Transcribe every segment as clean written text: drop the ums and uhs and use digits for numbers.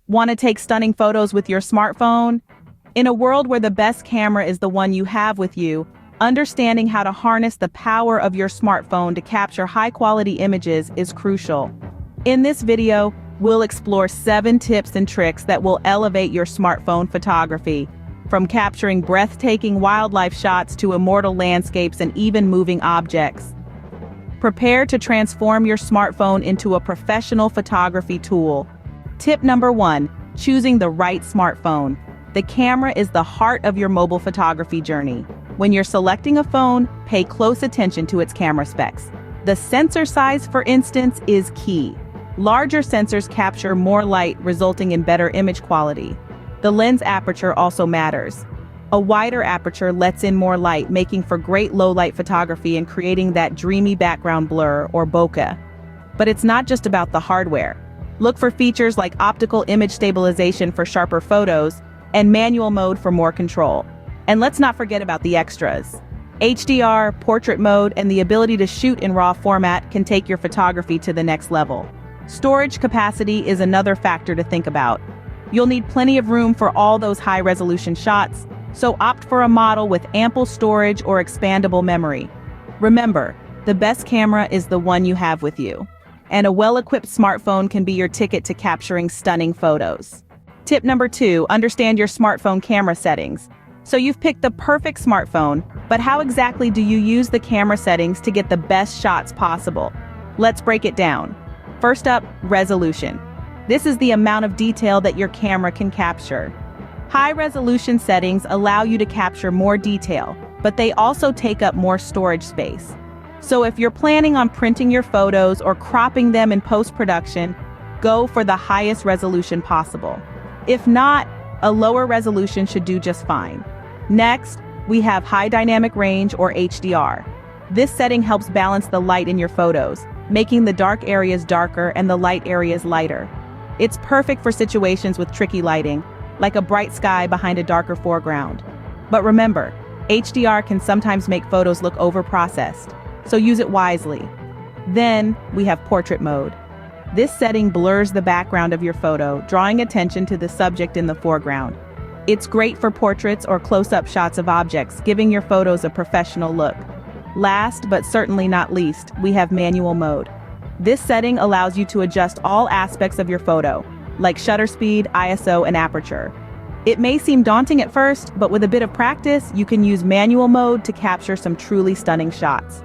Want to take stunning photos with your smartphone? In a world where the best camera is the one you have with you, understanding how to harness the power of your smartphone to capture high-quality images is crucial. In this video, we'll explore 7 tips and tricks that will elevate your smartphone photography, from capturing breathtaking wildlife shots to immortal landscapes and even moving objects. Prepare to transform your smartphone into a professional photography tool. Tip number 1, choosing the right smartphone. The camera is the heart of your mobile photography journey. When you're selecting a phone, pay close attention to its camera specs. The sensor size, for instance, is key. Larger sensors capture more light, resulting in better image quality. The lens aperture also matters. A wider aperture lets in more light, making for great low-light photography and creating that dreamy background blur, or bokeh. But it's not just about the hardware. Look for features like optical image stabilization for sharper photos and manual mode for more control. And let's not forget about the extras. HDR, portrait mode, and the ability to shoot in RAW format can take your photography to the next level. Storage capacity is another factor to think about. You'll need plenty of room for all those high-resolution shots, so opt for a model with ample storage or expandable memory. Remember, the best camera is the one you have with you, and a well-equipped smartphone can be your ticket to capturing stunning photos. Tip number 2, understand your smartphone camera settings. So you've picked the perfect smartphone, but how exactly do you use the camera settings to get the best shots possible? Let's break it down. First up, resolution. This is the amount of detail that your camera can capture. High-resolution settings allow you to capture more detail, but they also take up more storage space. So if you're planning on printing your photos or cropping them in post-production, go for the highest resolution possible. If not, a lower resolution should do just fine. Next, we have high dynamic range, or HDR. This setting helps balance the light in your photos, making the dark areas darker and the light areas lighter. It's perfect for situations with tricky lighting, like a bright sky behind a darker foreground. But remember, HDR can sometimes make photos look overprocessed, so use it wisely. Then, we have portrait mode. This setting blurs the background of your photo, drawing attention to the subject in the foreground. It's great for portraits or close-up shots of objects, giving your photos a professional look. Last, but certainly not least, we have manual mode. This setting allows you to adjust all aspects of your photo, like shutter speed, ISO, and aperture. It may seem daunting at first, but with a bit of practice, you can use manual mode to capture some truly stunning shots.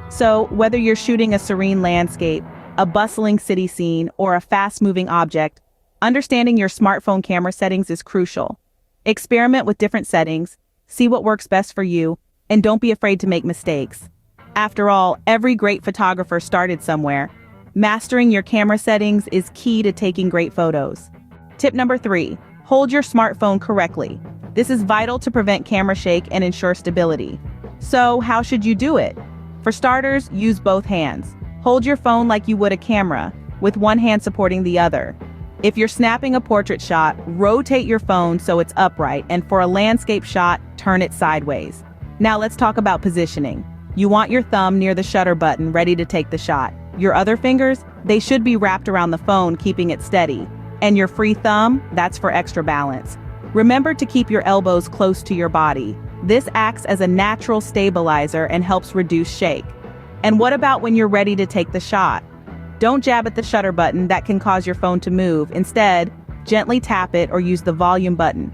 So, whether you're shooting a serene landscape, a bustling city scene, or a fast-moving object, understanding your smartphone camera settings is crucial. Experiment with different settings, see what works best for you, and don't be afraid to make mistakes. After all, every great photographer started somewhere. Mastering your camera settings is key to taking great photos. Tip number 3, hold your smartphone correctly. This is vital to prevent camera shake and ensure stability. So, how should you do it? For starters, use both hands. Hold your phone like you would a camera, with one hand supporting the other. If you're snapping a portrait shot, rotate your phone so it's upright, and for a landscape shot, turn it sideways. Now let's talk about positioning. You want your thumb near the shutter button, ready to take the shot. Your other fingers, they should be wrapped around the phone, keeping it steady. And your free thumb, that's for extra balance. Remember to keep your elbows close to your body. This acts as a natural stabilizer and helps reduce shake. And what about when you're ready to take the shot? Don't jab at the shutter button, that can cause your phone to move. Instead, gently tap it or use the volume button.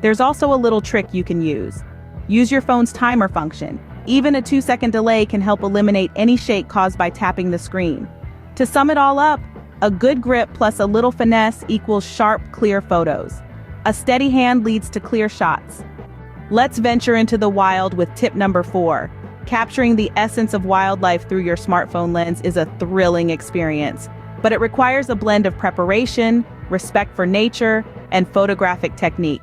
There's also a little trick you can use. Use your phone's timer function. Even a 2-second delay can help eliminate any shake caused by tapping the screen. To sum it all up, a good grip plus a little finesse equals sharp, clear photos. A steady hand leads to clear shots. Let's venture into the wild with tip number 4. Capturing the essence of wildlife through your smartphone lens is a thrilling experience, but it requires a blend of preparation, respect for nature, and photographic technique.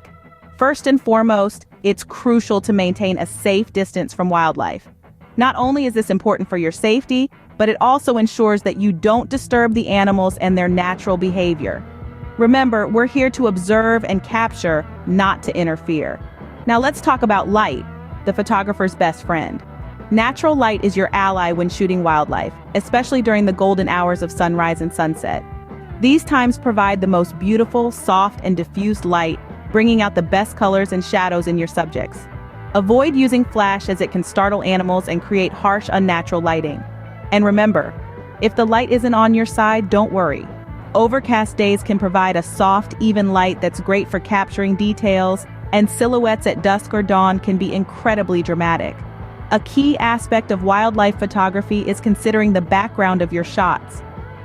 First and foremost, it's crucial to maintain a safe distance from wildlife. Not only is this important for your safety, but it also ensures that you don't disturb the animals and their natural behavior. Remember, we're here to observe and capture, not to interfere. Now let's talk about light, the photographer's best friend. Natural light is your ally when shooting wildlife, especially during the golden hours of sunrise and sunset. These times provide the most beautiful, soft, and diffused light, bringing out the best colors and shadows in your subjects. Avoid using flash as it can startle animals and create harsh, unnatural lighting. And remember, if the light isn't on your side, don't worry. Overcast days can provide a soft, even light that's great for capturing details, and silhouettes at dusk or dawn can be incredibly dramatic. A key aspect of wildlife photography is considering the background of your shots.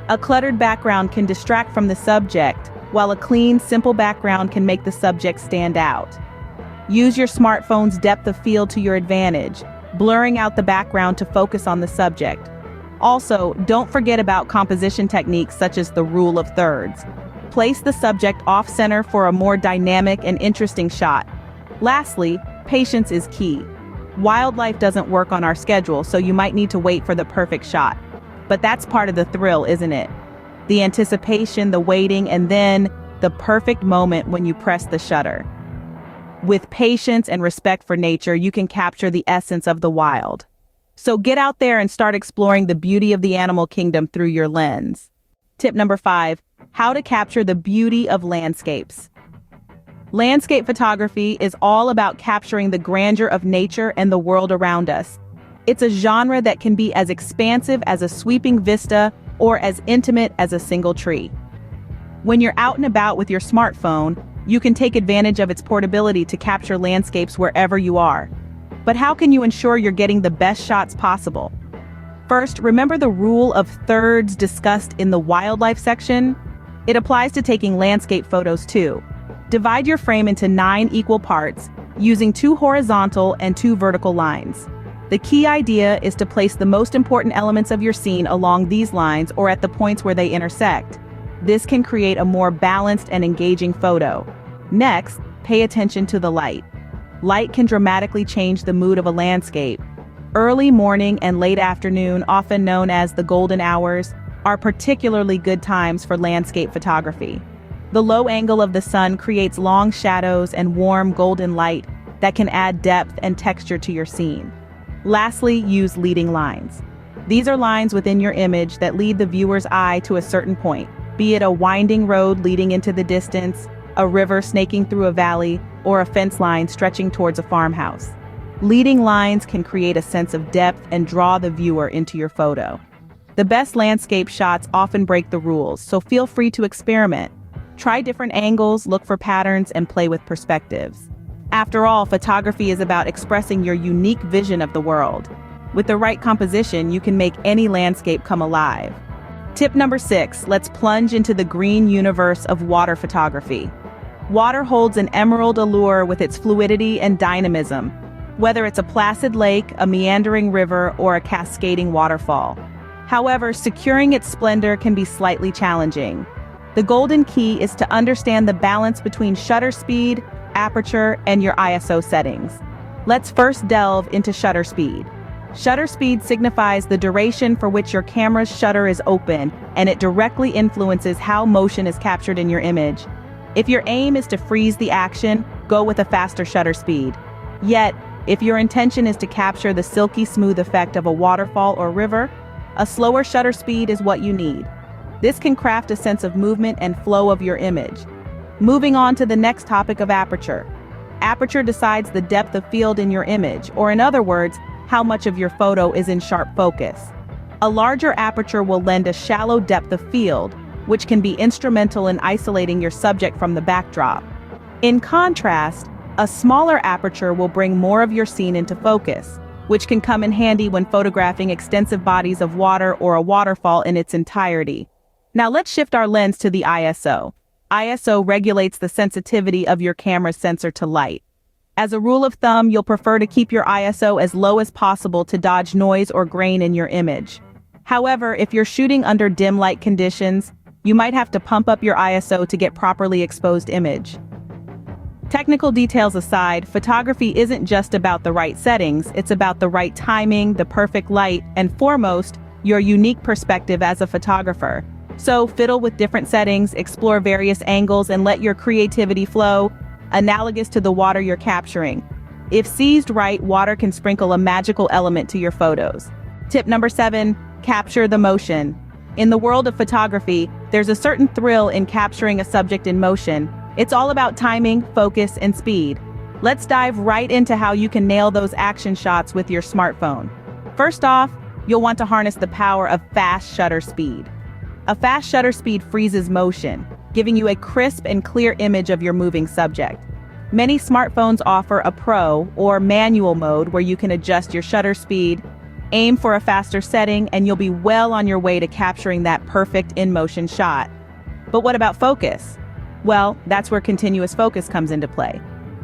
A cluttered background can distract from the subject, while a clean, simple background can make the subject stand out. Use your smartphone's depth of field to your advantage, blurring out the background to focus on the subject. Also, don't forget about composition techniques such as the rule of thirds. Place the subject off-center for a more dynamic and interesting shot. Lastly, patience is key. Wildlife doesn't work on our schedule, so you might need to wait for the perfect shot. But that's part of the thrill, isn't it? The anticipation, the waiting, and then the perfect moment when you press the shutter. With patience and respect for nature, you can capture the essence of the wild. So get out there and start exploring the beauty of the animal kingdom through your lens. Tip number 5, how to capture the beauty of landscapes. Landscape photography is all about capturing the grandeur of nature and the world around us. It's a genre that can be as expansive as a sweeping vista or as intimate as a single tree. When you're out and about with your smartphone, you can take advantage of its portability to capture landscapes wherever you are. But how can you ensure you're getting the best shots possible? First, remember the rule of thirds discussed in the wildlife section? It applies to taking landscape photos too. Divide your frame into 9 equal parts, using 2 horizontal and 2 vertical lines. The key idea is to place the most important elements of your scene along these lines or at the points where they intersect. This can create a more balanced and engaging photo. Next, pay attention to the light. Light can dramatically change the mood of a landscape. Early morning and late afternoon, often known as the golden hours, are particularly good times for landscape photography. The low angle of the sun creates long shadows and warm golden light that can add depth and texture to your scene. Lastly, use leading lines. These are lines within your image that lead the viewer's eye to a certain point, be it a winding road leading into the distance, a river snaking through a valley, or a fence line stretching towards a farmhouse. Leading lines can create a sense of depth and draw the viewer into your photo. The best landscape shots often break the rules, so feel free to experiment. Try different angles, look for patterns, and play with perspectives. After all, photography is about expressing your unique vision of the world. With the right composition, you can make any landscape come alive. Tip number 6, let's plunge into the green universe of water photography. Water holds an emerald allure with its fluidity and dynamism, whether it's a placid lake, a meandering river, or a cascading waterfall. However, securing its splendor can be slightly challenging. The golden key is to understand the balance between shutter speed, aperture, and your ISO settings. Let's first delve into shutter speed. Shutter speed signifies the duration for which your camera's shutter is open, and it directly influences how motion is captured in your image. If your aim is to freeze the action, go with a faster shutter speed. Yet, if your intention is to capture the silky smooth effect of a waterfall or river, a slower shutter speed is what you need. This can craft a sense of movement and flow of your image. Moving on to the next topic of aperture. Aperture decides the depth of field in your image, or in other words, how much of your photo is in sharp focus. A larger aperture will lend a shallow depth of field, which can be instrumental in isolating your subject from the backdrop. In contrast, a smaller aperture will bring more of your scene into focus, which can come in handy when photographing extensive bodies of water or a waterfall in its entirety. Now let's shift our lens to the ISO. ISO regulates the sensitivity of your camera's sensor to light. As a rule of thumb, you'll prefer to keep your ISO as low as possible to dodge noise or grain in your image. However, if you're shooting under dim light conditions, you might have to pump up your ISO to get properly exposed image. Technical details aside, photography isn't just about the right settings, it's about the right timing, the perfect light, and foremost, your unique perspective as a photographer. So fiddle with different settings, explore various angles, and let your creativity flow, analogous to the water you're capturing. If seized right, water can sprinkle a magical element to your photos. Tip number 7, capture the motion. In the world of photography, there's a certain thrill in capturing a subject in motion. It's all about timing, focus, and speed. Let's dive right into how you can nail those action shots with your smartphone. First off, you'll want to harness the power of fast shutter speed. A fast shutter speed freezes motion, giving you a crisp and clear image of your moving subject. Many smartphones offer a pro or manual mode where you can adjust your shutter speed, aim for a faster setting, and you'll be well on your way to capturing that perfect in-motion shot. But what about focus? Well, that's where continuous focus comes into play.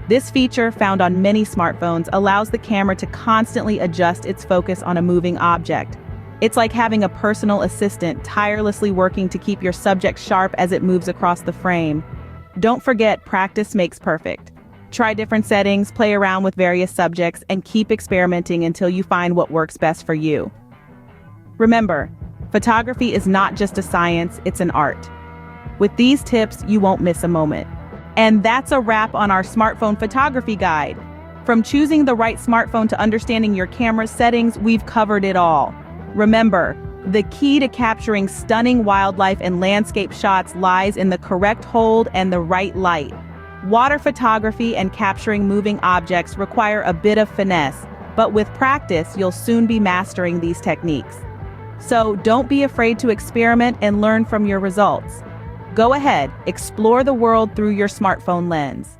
This feature, found on many smartphones, allows the camera to constantly adjust its focus on a moving object. It's like having a personal assistant tirelessly working to keep your subject sharp as it moves across the frame. Don't forget, practice makes perfect. Try different settings, play around with various subjects, and keep experimenting until you find what works best for you. Remember, photography is not just a science, it's an art. With these tips, you won't miss a moment. And that's a wrap on our smartphone photography guide. From choosing the right smartphone to understanding your camera settings, we've covered it all. Remember, the key to capturing stunning wildlife and landscape shots lies in the correct hold and the right light. Water photography and capturing moving objects require a bit of finesse, but with practice, you'll soon be mastering these techniques. So don't be afraid to experiment and learn from your results. Go ahead, explore the world through your smartphone lens.